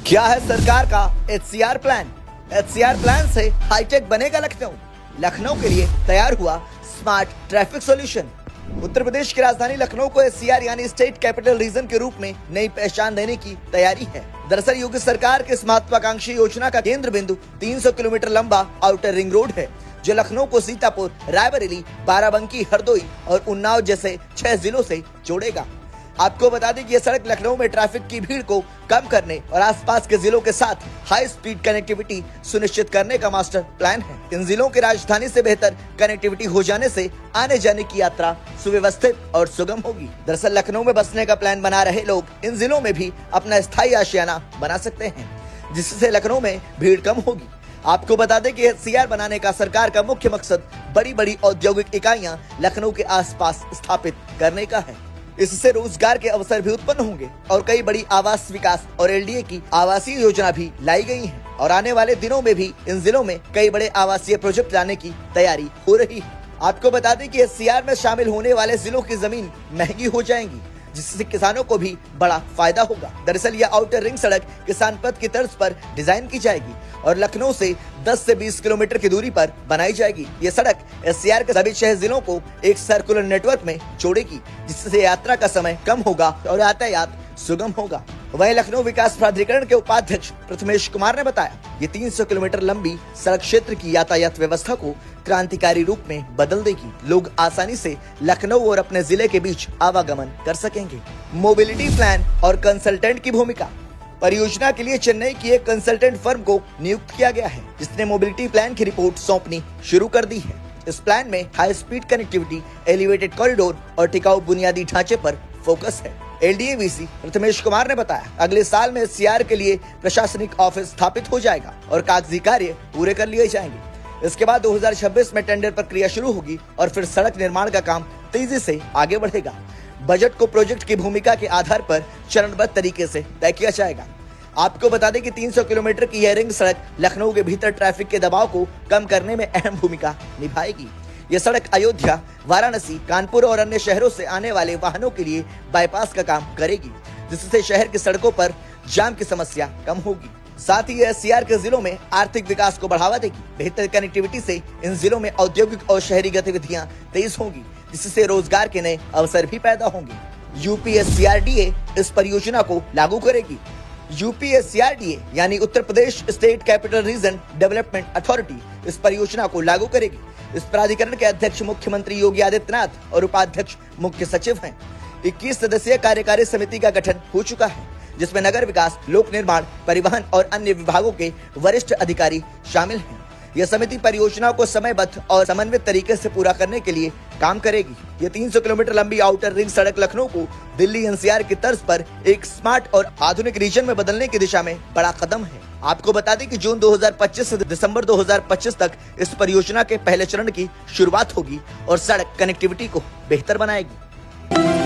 क्या है सरकार का HCR प्लान? HCR प्लान से हाईटेक बनेगा लखनऊ। लखनऊ के लिए तैयार हुआ smart traffic solution. Uttar Pradesh की राजधानी लखनऊ को HCR यानी स्टेट कैपिटल रीजन के रूप में नई पहचान देने की तैयारी है। दरअसल योगी सरकार के इस महत्वाकांक्षी योजना का केंद्र बिंदु 300 किलोमीटर लंबा आउटर रिंग रोड है, जो लखनऊ को सीतापुर, रायबरेली, बाराबंकी, हरदोई और उन्नाव जैसे 6 जिलों से जोड़ेगा। आपको बता दें कि यह सड़क लखनऊ में ट्रैफिक की भीड़ को कम करने और आसपास के जिलों के साथ हाई स्पीड कनेक्टिविटी सुनिश्चित करने का मास्टर प्लान है। इन जिलों की राजधानी से बेहतर कनेक्टिविटी हो जाने से आने जाने की यात्रा सुव्यवस्थित और सुगम होगी। दरअसल लखनऊ में बसने का प्लान बना रहे लोग इन जिलों में भी अपना स्थायी आशियाना बना सकते हैं, जिससे लखनऊ में भीड़ कम होगी। आपको बता दें कि HCR बनाने का सरकार का मुख्य मकसद बड़ी बड़ी औद्योगिक इकाइयां लखनऊ के आसपास स्थापित करने का है। इससे रोजगार के अवसर भी उत्पन्न होंगे और कई बड़ी आवास विकास और LDA की आवासीय योजना भी लाई गई है और आने वाले दिनों में भी इन जिलों में कई बड़े आवासीय प्रोजेक्ट लाने की तैयारी हो रही है। आपको बता दें कि HCR में शामिल होने वाले जिलों की जमीन महंगी हो जाएंगी, जिससे किसानों को भी बड़ा फायदा होगा। दरअसल यह आउटर रिंग सड़क किसान पथ की तर्ज पर डिजाइन की जाएगी और लखनऊ से 10 से 20 किलोमीटर की दूरी पर बनाई जाएगी। ये सड़क HCR के सभी 6 जिलों को एक सर्कुलर नेटवर्क में जोड़ेगी, जिससे यात्रा का समय कम होगा और यातायात सुगम होगा। वहीं लखनऊ विकास प्राधिकरण के उपाध्यक्ष प्रथमेश कुमार ने बताया, ये 300 किलोमीटर लंबी सड़क क्षेत्र की यातायात व्यवस्था को क्रांतिकारी रूप में बदल देगी। लोग आसानी से लखनऊ और अपने जिले के बीच आवागमन कर सकेंगे। मोबिलिटी प्लान और कंसल्टेंट की भूमिका। परियोजना के लिए चेन्नई की एक कंसल्टेंट फर्म को नियुक्त किया गया है, जिसने मोबिलिटी प्लान की रिपोर्ट सौंपनी शुरू कर दी है। इस प्लान में high speed connectivity, elevated corridor और टिकाऊ बुनियादी ढांचे पर फोकस है। LDA VC प्रथमेश कुमार ने बताया, अगले साल में HCR के लिए प्रशासनिक ऑफिस स्थापित हो जाएगा और कागजी कार्य पूरे कर लिए जाएंगे। इसके बाद 2026 में टेंडर प्रक्रिया शुरू होगी और फिर सड़क निर्माण का काम तेजी से आगे बढ़ेगा। बजट को प्रोजेक्ट की भूमिका के आधार पर चरणबद्ध तरीके से तय किया जाएगा। आपको बता दें कि 300 किलोमीटर की यह रिंग सड़क लखनऊ के भीतर ट्रैफिक के दबाव को कम करने में अहम भूमिका निभाएगी। यह सड़क अयोध्या, वाराणसी, कानपुर और अन्य शहरों से आने वाले वाहनों के लिए बाईपास का काम करेगी, जिससे शहर की सड़कों पर जाम की समस्या कम होगी। साथ ही HCR के जिलों में आर्थिक विकास को बढ़ावा देगी। बेहतर कनेक्टिविटी से इन जिलों में औद्योगिक और शहरी गतिविधियां तेज होंगी, जिससे रोजगार के नए अवसर भी पैदा होंगे। UPSCRDA इस परियोजना को लागू करेगी। UPSCRDA यानी Uttar Pradesh state capital region development authority इस परियोजना को लागू करेगी। इस प्राधिकरण के अध्यक्ष मुख्यमंत्री योगी आदित्यनाथ और उपाध्यक्ष मुख्य सचिव हैं। 21 सदस्यीय कार्यकारी समिति का गठन हो चुका है, जिसमें नगर विकास, लोक निर्माण, परिवहन और अन्य विभागों के वरिष्ठ अधिकारी शामिल हैं। यह समिति परियोजना को समयबद्ध और समन्वित तरीके से पूरा करने के लिए काम करेगी। यह 300 किलोमीटर लंबी आउटर रिंग सड़क लखनऊ को दिल्ली NCR की तर्ज पर एक स्मार्ट और आधुनिक रीजन में बदलने की दिशा में बड़ा कदम है। आपको बता दें कि जून 2025 से दिसंबर 2025 तक इस परियोजना के पहले चरण की शुरुआत होगी और सड़क कनेक्टिविटी को बेहतर बनाएगी।